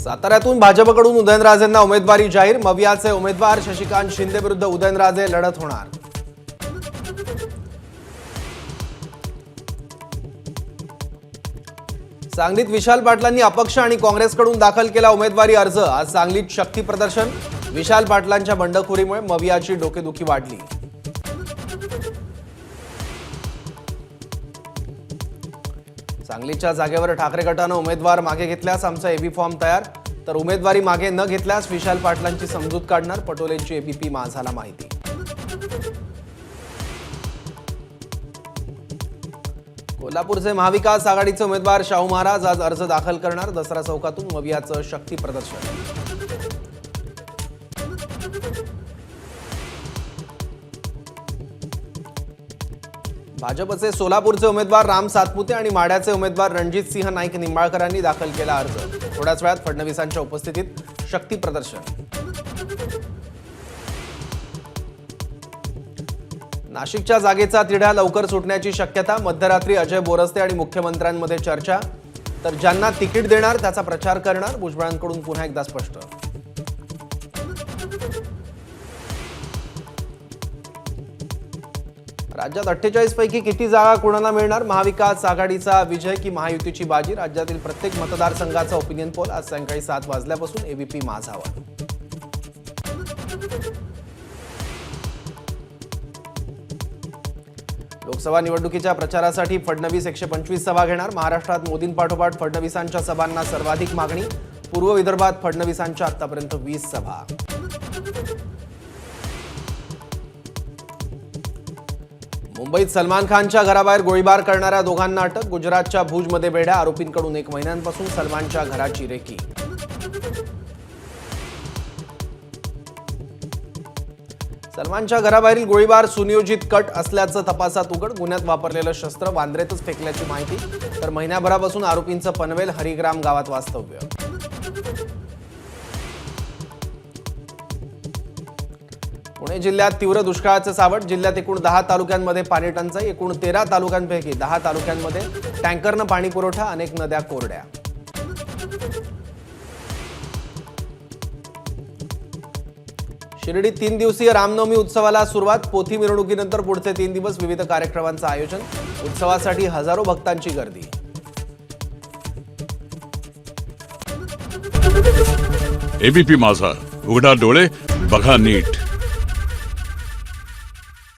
साताऱ्यातून भाजपकडून उदयनराजेंना उमेदवारी जाहीर। मवियाचे उमेदवार शशिकांत शिंदे विरुद्ध उदयनराजे लढत होणार। सांगलीत विशाल पाटलांनी अपक्ष आणि काँग्रेसकडून दाखल केला उमेदवारी अर्ज। आज सांगलीत शक्ती प्रदर्शन। विशाल पाटलांच्या बंडखोरीमुळे मवियाची डोकेदुखी वाढली। सांगलीच्या जागेवर ठाकरे गटानं उमेदवार मागे घेतल्यास आमचा एबी फॉर्म तयार, तर उमेदवारी मागे न घेतल्यास विशाल पाटलांची समजूत काढणार, पटोलेंची एबीपी माझाला माहिती। कोल्हापूरचे महाविकास आघाडीचे उमेदवार शाहू महाराज आज अर्ज दाखल करणार। दसरा चौकातून मवियाचं शक्ती प्रदर्शन। भाजपचे सोलापूरचे उमेदवार राम सातपुते आणि माढ्याचे उमेदवार रणजित सिंह नाईक निंबाळकरांनी दाखल केला अर्ज। थोड्याच वेळात फडणवीसांच्या उपस्थितीत शक्ती प्रदर्शन। नाशिकच्या जागेचा तिढा लवकर सुटण्याची शक्यता। मध्यरात्री अजय बोरस्ते आणि मुख्यमंत्र्यांमध्ये चर्चा, तर ज्यांना तिकीट देणार त्याचा प्रचार करणार, भुजबळांकडून पुन्हा एकदा स्पष्ट। राज्यात 48 पैकी किती जागा कोणाला मिळणार? महाविकास आघाडीचा विजय की महायुतीची बाजी? राज्यातील प्रत्येक मतदारसंघाचा ओपिनियन पोल आज सायंकाळी 7 वाजल्यापासून एबीपी माझावर। लोकसभा निवडणुकीच्या प्रचारासाठी फडणवीस 125 सभा घेणार। महाराष्ट्रात मोदींपाठोपाठ फडणवीसांच्या सभांना सर्वाधिक मागणी। पूर्व विदर्भात फडणवीसांच्या आतापर्यंत 20 सभा। मुंबईत सलमान खानच्या घराबाहेर गोळीबार करणाऱ्या दोघांना अटक। गुजरातच्या भुजमध्ये बेड्या। आरोपींकडून 1 महिन्यांपासून सलमानच्या घराची रेकी। सलमानच्या घराबाहेरील गोळीबार सुनियोजित कट असल्याचं तपासात उघड। गुन्ह्यात वापरलेलं शस्त्र वांद्र्यातच फेकल्याची माहिती, तर महिन्याभरापासून आरोपींचं पनवेल हरिग्राम गावात वास्तव्य। पुणे जिल्ह्यात तीव्र दुष्काळाचं सावट। जिल्ह्यात एकूण 10 तालुक्यांमध्ये पाणी टंचाई। एकूण 13 तालुक्यांपैकी 10 तालुक्यांमध्ये टँकरनं पाणी पुरवठा। अनेक नद्या कोरड्या। शिर्डीत 3 दिवसीय रामनवमी उत्सवाला सुरुवात। पोथी मिरवणुकीनंतर पुढचे 3 दिवस विविध कार्यक्रमांचं आयोजन। उत्सवासाठी हजारो भक्तांची गर्दी। एबीपी माझा, उघडा डोळे बघा नीट।